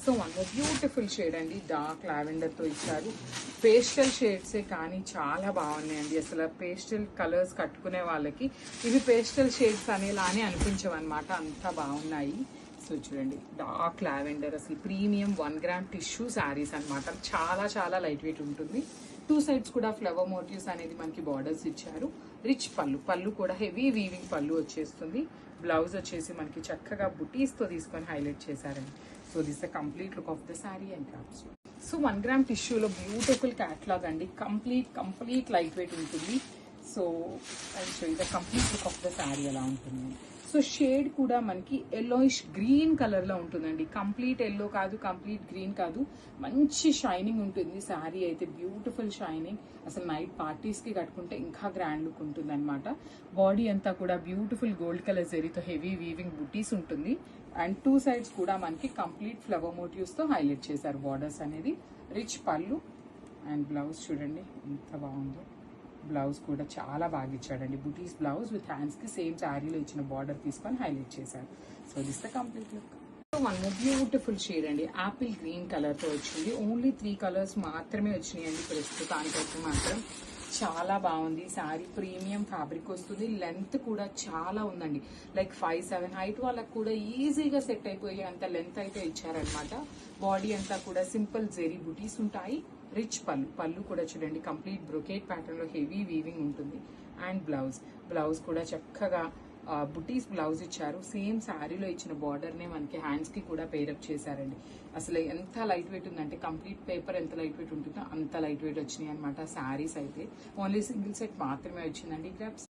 So one more beautiful shade అండి, dark lavender తో ఇచ్చారు. పేస్టల్ షేడ్సే కానీ చాలా బాగున్నాయండి. అసలు పేస్టల్ కలర్స్ కట్టుకునే వాళ్ళకి ఇవి పేస్టల్ షేడ్స్ అనేలానే అనిపించవన్నమాట, అంత బాగున్నాయి. సో చూడండి, డార్క్ లావెండర్, అసలు ప్రీమియం 1 గ్రామ్ టిష్యూ శారీస్ అనమాట. చాలా చాలా లైట్ వెయిట్ ఉంటుంది. 2 సైడ్స్ కూడా ఫ్లవర్ మోటివ్స్ అనేది మనకి బార్డర్స్ ఇచ్చారు. రిచ్ పళ్ళు కూడా హెవీ వీవింగ్ పళ్ళు వచ్చేస్తుంది. బ్లౌజ్ వచ్చేసి మనకి చక్కగా బుటీస్ తో తీసుకొని హైలైట్ చేశారండి. So this the complete look of the sari and crafts. So 1 gram టిష్యూలో బ్యూటిఫుల్ క్యాట్లాగ్ అండి, కంప్లీట్ లైట్ వెయిట్ ఉంటుంది. So the complete look of the sari ఎలా ఉంటుంది. సో షేడ్ కూడా మనకి ఎల్లోయిష్ గ్రీన్ కలర్ లో ఉంటుందండి. కంప్లీట్ ఎల్లో కాదు, కంప్లీట్ గ్రీన్ కాదు, మంచి షైనింగ్ ఉంటుంది. శారీ అయితే బ్యూటిఫుల్ షైనింగ్. అసలు నైట్ పార్టీస్ కి కట్టుకుంటే ఇంకా గ్రాండ్ లుక్ ఉంటుంది అనమాట. బాడీ అంతా కూడా బ్యూటిఫుల్ గోల్డ్ కలర్ జరీతో హెవీ వీవింగ్ బుటీస్ ఉంటుంది. అండ్ 2 సైడ్స్ కూడా మనకి కంప్లీట్ ఫ్లవర్ మోటివ్స్ తో హైలైట్ చేశారు బార్డర్స్ అనేది. రిచ్ పళ్ళు అండ్ బ్లౌజ్ చూడండి ఎంత బాగుందో. బ్లౌజ్ కూడా చాలా బాగా ఇచ్చాడండి, బుటీస్ బ్లౌజ్ విత్ హ్యాండ్స్ కి సేమ్ శారీలో ఇచ్చిన బార్డర్ తీసుకొని హైలైట్ చేశారు. So this the complete look. One more beautiful shade అండి, యాపిల్ గ్రీన్ కలర్ తో వచ్చింది. ఓన్లీ 3 కలర్స్ మాత్రమే వచ్చినాయండి ప్రస్తుతానికైతే మాత్రం. చాలా బాగుంది శారీ. ప్రీమియం ఫ్యాబ్రిక్ వస్తుంది. లెంత్ కూడా చాలా ఉందండి, లైక్ 5'7" హైట్ వాళ్ళకు కూడా ఈజీగా సెట్ అయిపోయే అంత లెంత్ అయితే ఇచ్చారనమాట. బాడీ అంతా కూడా సింపుల్ జెరీ బుటీస్ ఉంటాయి. రిచ్ పళ్ళు కూడా చూడండి, కంప్లీట్ బ్రొకేట్ ప్యాటర్న్ లో హెవీ వీవింగ్ ఉంటుంది. అండ్ బ్లౌజ్ కూడా చక్కగా బుటీస్ బ్లౌజ్ ఇచ్చారు. సేమ్ శారీలో ఇచ్చిన బార్డర్ నే మనకి హ్యాండ్స్ కి కూడా పేరప్ చేశారండి. అసలు ఎంత లైట్ వెయిట్ ఉందంటే, కంప్లీట్ పేపర్ ఎంత లైట్ వెయిట్ ఉంటుందో అంత లైట్ వెయిట్ వచ్చినాయి అనమాట శారీస్ అయితే. ఓన్లీ సింగిల్ సెట్ మాత్రమే వచ్చిందండి. గ్రాప్స్.